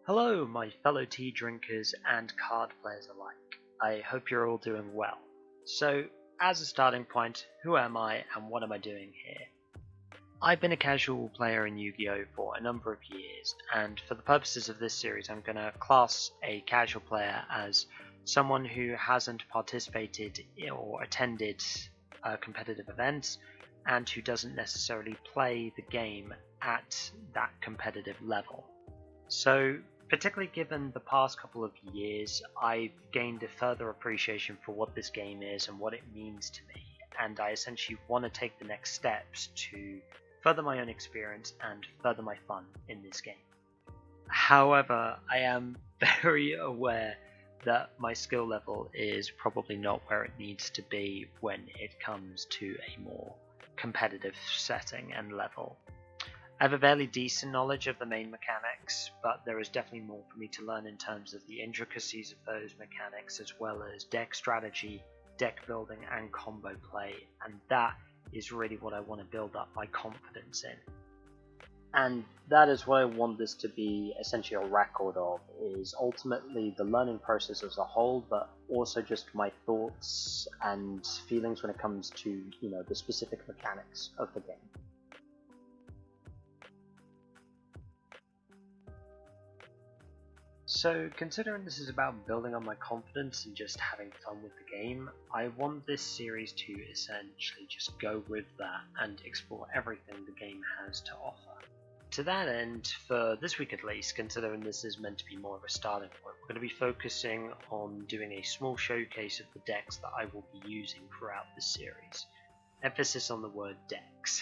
Hello, my fellow tea drinkers and card players alike. I hope you're all doing well. So, as a starting point, who am I and what am I doing here? I've been a casual player in Yu-Gi-Oh! For a number of years, and for the purposes of this series, I'm going to class a casual player as someone who hasn't participated or attended competitive events and who doesn't necessarily play the game at that competitive level. So, particularly given the past couple of years, I've gained a further appreciation for what this game is and what it means to me, and I essentially want to take the next steps to further my own experience and further my fun in this game. However, I am very aware that my skill level is probably not where it needs to be when it comes to a more competitive setting and level. I have a fairly decent knowledge of the main mechanics, but there is definitely more for me to learn in terms of the intricacies of those mechanics, as well as deck strategy, deck building, and combo play, and that is really what I want to build up my confidence in. And that is what I want this to be essentially a record of, is ultimately the learning process as a whole, but also just my thoughts and feelings when it comes to, the specific mechanics of the game. So, considering this is about building on my confidence and just having fun with the game, I want this series to essentially just go with that and explore everything the game has to offer. To that end, for this week at least, considering this is meant to be more of a starting point, we're going to be focusing on doing a small showcase of the decks that I will be using throughout this series. Emphasis on the word decks,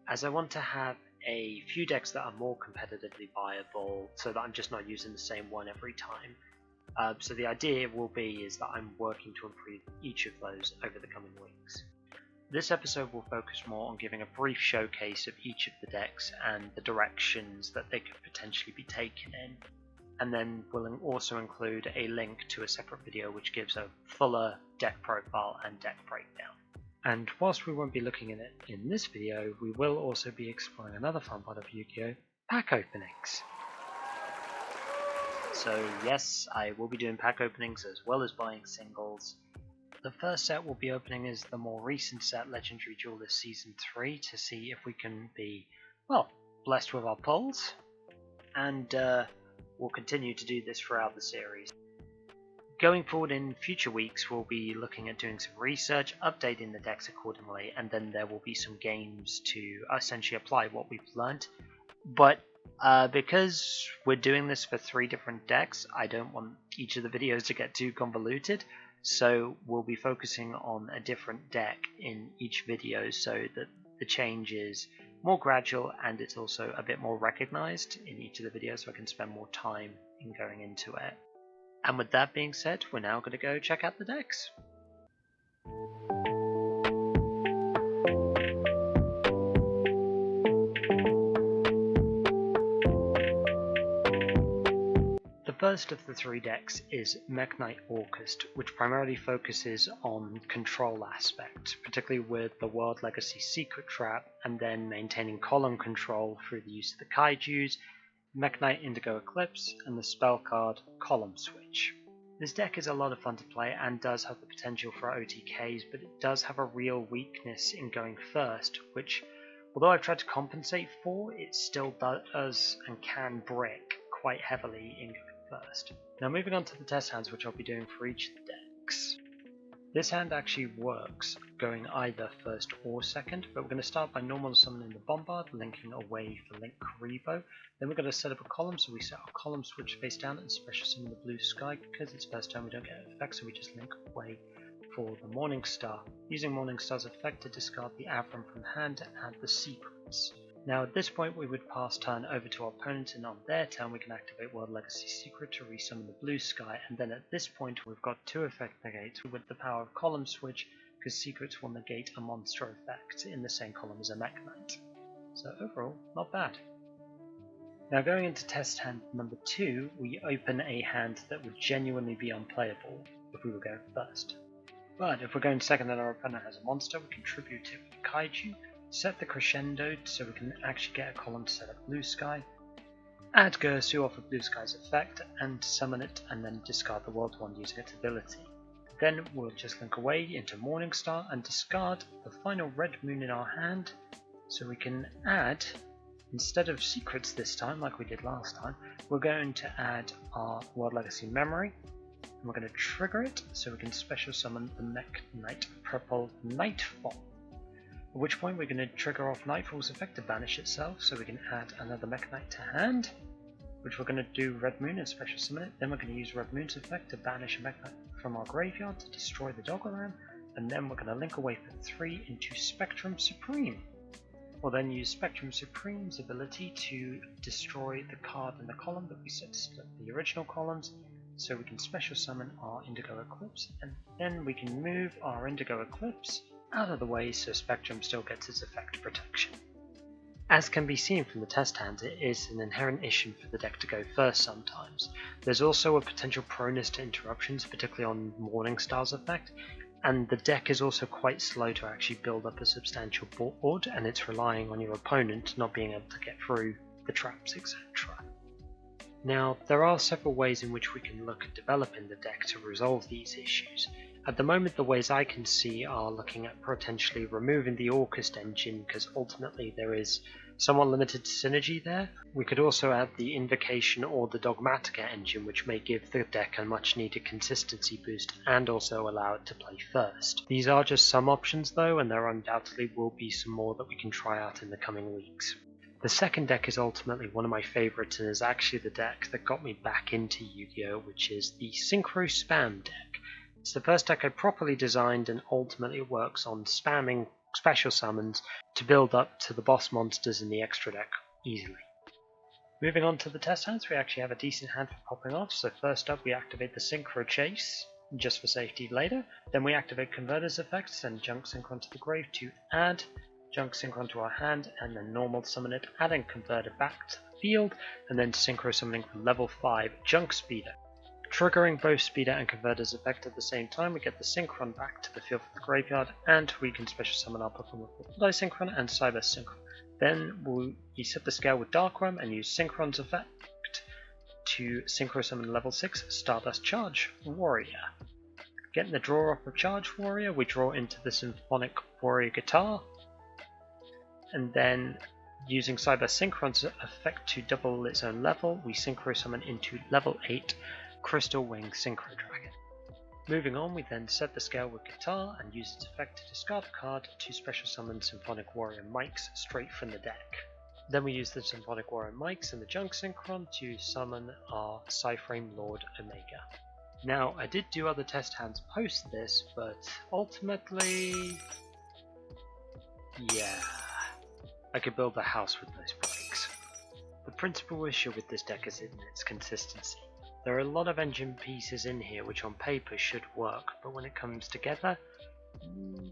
as I want to have a few decks that are more competitively viable so that I'm just not using the same one every time. So the idea will be is that I'm working to improve each of those over the coming weeks. This episode will focus more on giving a brief showcase of each of the decks and the directions that they could potentially be taken in, and then we'll also include a link to a separate video which gives a fuller deck profile and deck breakdown. And whilst we won't be looking at it in this video, we will also be exploring another fun part of Yu-Gi-Oh! Pack openings. So yes, I will be doing pack openings as well as buying singles. The first set we'll be opening is the more recent set, Legendary Duelist Season 3, to see if we can be, blessed with our pulls. And we'll continue to do this throughout the series. Going forward in future weeks, we'll be looking at doing some research, updating the decks accordingly, and then there will be some games to essentially apply what we've learned. But because we're doing this for 3 different decks, I don't want each of the videos to get too convoluted, so we'll be focusing on a different deck in each video so that the change is more gradual and it's also a bit more recognized in each of the videos, so I can spend more time in going into it. And with that being said, we're now going to go check out the decks. The first of the 3 decks is Mekk-Knight Orchest, which primarily focuses on control aspect, particularly with the World Legacy Secret Trap, and then maintaining column control through the use of the Kaijus, Mekk-Knight Indigo Eclipse, and the spell card Column Switch. This deck is a lot of fun to play and does have the potential for OTKs, but it does have a real weakness in going first, which, although I've tried to compensate for, it still does and can brick quite heavily in going first. Now moving on to the test hands, which I'll be doing for each of the decks. This hand actually works going either first or second, but we're going to start by normal summoning the Bombard, linking away for Link Karibo. Then we're going to set up a column, so we set our column switch face down and special summon the Blue Sky. Because it's first turn we don't get an effect, so we just link away for the Morning Star. Using Morning Star's effect to discard the Avram from hand and add the Secrets. Now at this point we would pass turn over to our opponent, and on their turn we can activate World Legacy Secret to resummon the Blue Sky, and then at this point we've got 2 effect negates with the power of Column Switch, because Secrets will negate a monster effect in the same column as a Mekk-Knight. So overall, not bad. Now going into test hand number 2, we open a hand that would genuinely be unplayable if we were going first. But if we're going second and our opponent has a monster, we can tribute it with Kaiju, set the crescendo so we can actually get a column to set up Blue Sky, Add Gersu off of Blue Sky's effect and summon it, and then discard the World Wand using its ability. Then we'll just link away into Morningstar and discard the final red moon in our hand, so we can add, instead of secrets this time like we did last time, we're going to add our World Legacy Memory, and we're going to trigger it so we can special summon the mekk-knight purple Nightfall. At which point we're going to trigger off Nightfall's effect to banish itself, so we can add another mekk-knight to hand, which we're going to do Red Moon and special summon it. Then we're going to use Red Moon's effect to banish a mekk-knight from our graveyard to destroy the Doggerland, and then we're going to link away for 3 into Spectrum Supreme. We'll then use Spectrum Supreme's ability to destroy the card in the column that we set to split the original columns, so we can special summon our Indigo Eclipse, and then we can move our Indigo Eclipse out of the way so Spectrum still gets its effect protection. As can be seen from the test hands, it is an inherent issue for the deck to go first sometimes. There's also a potential proneness to interruptions, particularly on Morningstar's effect, and the deck is also quite slow to actually build up a substantial board, and it's relying on your opponent not being able to get through the traps, etc. Now, there are several ways in which we can look at developing the deck to resolve these issues. At the moment, the ways I can see are looking at potentially removing the Orcust engine, because ultimately there is somewhat limited synergy there. We could also add the Invocation or the Dogmatica engine, which may give the deck a much needed consistency boost and also allow it to play first. These are just some options though, and there undoubtedly will be some more that we can try out in the coming weeks. The second deck is ultimately one of my favourites and is actually the deck that got me back into Yu-Gi-Oh!, which is the Synchro Spam deck. It's the first deck I properly designed, and ultimately works on spamming special summons to build up to the boss monsters in the extra deck easily. Moving on to the test hands, we actually have a decent hand for popping off. So first up we activate the Synchro Chase, just for safety later. Then we activate Converter's effect, send Junk Synchron to the grave to add Junk Synchron to our hand, and then normal summon it, adding Converter back to the field, and then Synchro summoning for level 5 Junk Speeder. Triggering both Speeder and Converter's effect at the same time, we get the Synchron back to the field for the graveyard, and we can special summon our Pokemon with Synchron and Cyber Synchron. Then we set the scale with Darkworm and use Synchron's effect to Synchro summon level 6 Stardust Charge Warrior. Getting the draw off of Charge Warrior, we draw into the Symphonic Warrior Guitar, and then using Cyber Synchron's effect to double its own level, we Synchro summon into level 8 Crystal Wing Synchro Dragon. Moving on, we then set the scale with Guitar and use its effect to discard a card to special summon Symphonic Warrior Mikes straight from the deck. Then we use the Symphonic Warrior Mikes and the Junk Synchron to summon our Psyframe Lord Omega. Now, I did do other test hands post this, but ultimately, yeah, I could build a house with those breaks. The principal issue with this deck is in its consistency. There are a lot of engine pieces in here which on paper should work, but when it comes together,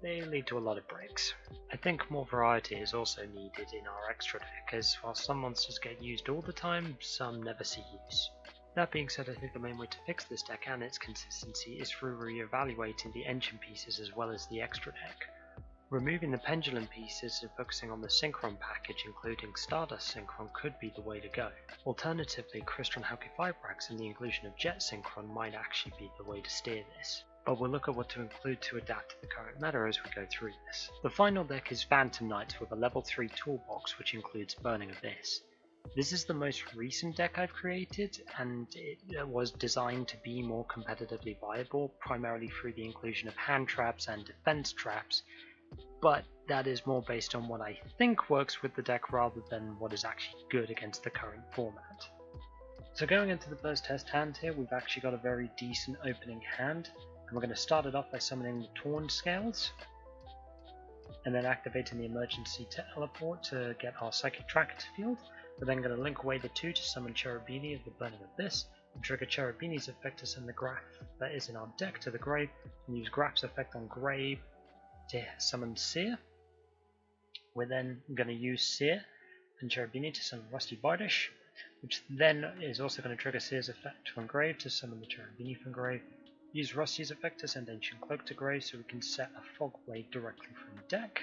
they lead to a lot of breaks. I think more variety is also needed in our extra deck, as while some monsters get used all the time, some never see use. That being said, I think the main way to fix this deck and its consistency is through re-evaluating the engine pieces as well as the extra deck. Removing the pendulum pieces and focusing on the Synchron package, including Stardust Synchron, could be the way to go. Alternatively, Crystron Halqifibrax and the inclusion of Jet Synchron might actually be the way to steer this. But we'll look at what to include to adapt to the current meta as we go through this. The final deck is Phantom Knights with a level 3 toolbox which includes Burning Abyss. This is the most recent deck I've created, and it was designed to be more competitively viable, primarily through the inclusion of hand traps and defense traps, but that is more based on what I think works with the deck rather than what is actually good against the current format. So going into the first test hand here, we've actually got a very decent opening hand, and we're going to start it off by summoning the Torn Scales, and then activating the emergency teleport to get our Psychic Tracker to field. We're then going to link away the 2 to summon Cherubini of the Burning Abyss, and trigger Cherubini's effect to send the Graph that is in our deck to the grave, and use Graph's effect on grave to summon Seer. We're then going to use Seer and Cherubini to summon Rusty Bardish, which then is also going to trigger Seer's effect from grave to summon the Cherubini from grave. Use Rusty's effect to send Ancient Cloak to grave so we can set a Fog Blade directly from the deck.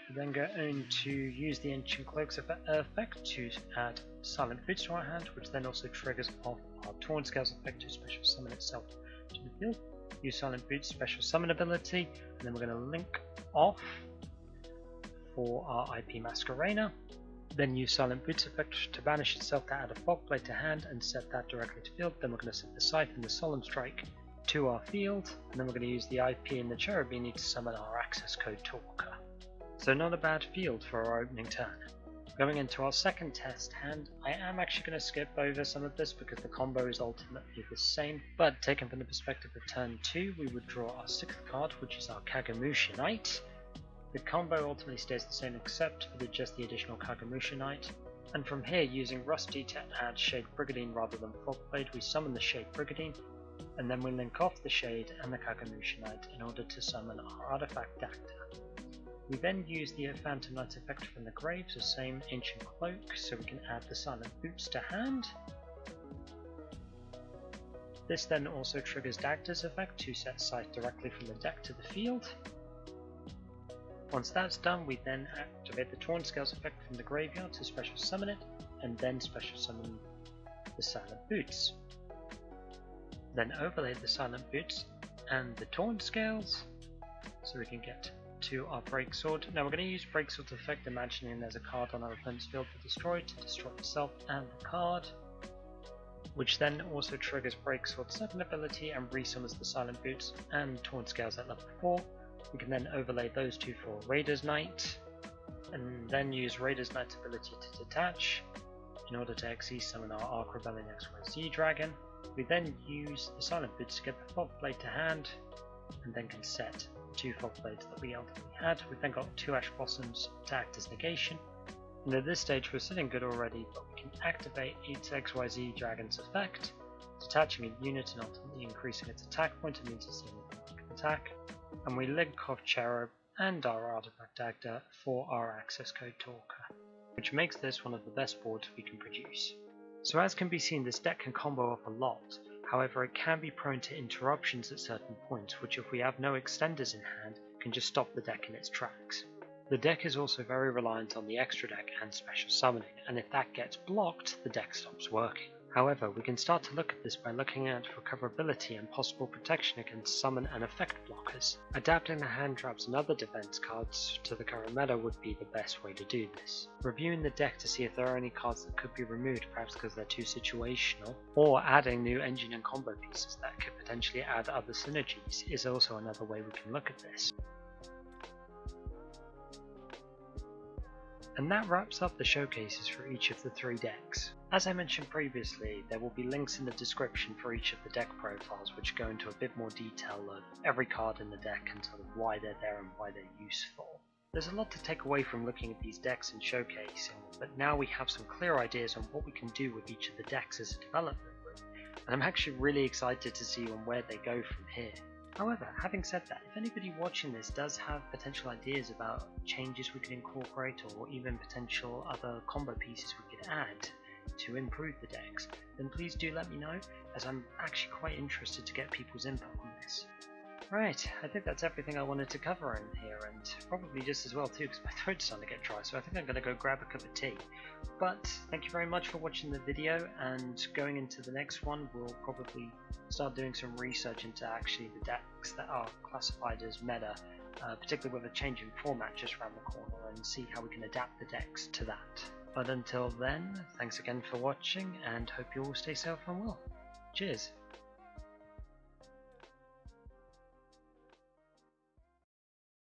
We're then going to use the Ancient Cloaks effect to add Silent Boots to our hand, which then also triggers off our Torn Scales effect to special summon itself to the field. Use Silent Boots special summon ability, and then we're going to link off for our IP Masquerena. Then use Silent Boots effect to banish itself to add a Fog Blade to hand and set that directly to field. Then we're going to set the Scythe and the Solemn Strike to our field, and then we're going to use the IP and the Cherubini to summon our access code Talker. So not a bad field for our opening turn. Going into our second test hand, I am actually going to skip over some of this because the combo is ultimately the same, but taken from the perspective of turn 2, we would draw our 6th card, which is our Kagemusha Knight. The combo ultimately stays the same except for just the additional Kagemusha Knight. And from here, using Rusty to add Shade Brigandine rather than Fogblade, we summon the Shade Brigandine, and then we link off the Shade and the Kagemusha Knight in order to summon our artifact Dacta. We then use the Phantom Knight effect from the grave, so same Ancient Cloak, so we can add the Silent Boots to hand. This then also triggers Dagda's effect to set Scythe directly from the deck to the field. Once that's done, we then activate the Torn Scales effect from the graveyard to special summon it, and then special summon the Silent Boots. Then overlay the Silent Boots and the Torn Scales, so we can get to our Breaksword. Now we're going to use Breaksword's effect, imagining there's a card on our opponent's field to destroy itself and the card, which then also triggers Breaksword's second ability and resummons the Silent Boots and Torn Scales at level 4. We can then overlay those two for Raider's Knight, and then use Raider's Knight's ability to detach in order to XE summon our Arc Rebellion XYZ Dragon. We then use the Silent Boots to get the Fog Blade to hand, and then can set 2 Fog Blades that we ultimately had. We've then got 2 Ash Blossoms to act as negation, and at this stage we're sitting good already, but we can activate its XYZ Dragon's effect, detaching a unit and ultimately increasing its attack point. It means it's the only attack. And we link off Cherub and our artifact Dagda for our access code Talker, which makes this one of the best boards we can produce. So as can be seen, this deck can combo up a lot, however it can be prone to interruptions at certain points, which if we have no extenders in hand, can just stop the deck in its tracks. The deck is also very reliant on the extra deck and special summoning, and if that gets blocked, the deck stops working. However, we can start to look at this by looking at recoverability and possible protection against summon and effect blockers. Adapting the hand traps and other defense cards to the current meta would be the best way to do this. Reviewing the deck to see if there are any cards that could be removed, perhaps because they're too situational, or adding new engine and combo pieces that could potentially add other synergies is also another way we can look at this. And that wraps up the showcases for each of the 3 decks. As I mentioned previously, there will be links in the description for each of the deck profiles which go into a bit more detail of every card in the deck and sort of why they're there and why they're useful. There's a lot to take away from looking at these decks and showcasing, but now we have some clear ideas on what we can do with each of the decks as a development group, and I'm actually really excited to see on where they go from here. However, having said that, if anybody watching this does have potential ideas about changes we could incorporate or even potential other combo pieces we could add to improve the decks, then please do let me know, as I'm actually quite interested to get people's input on this. Right, I think that's everything I wanted to cover in here, and probably just as well too, because my throat's starting to get dry, so I think I'm going to go grab a cup of tea. But thank you very much for watching the video, and going into the next one, we'll probably start doing some research into actually the decks that are classified as meta, particularly with a change in format just around the corner, and see how we can adapt the decks to that. But until then, thanks again for watching, and hope you all stay safe and well. Cheers!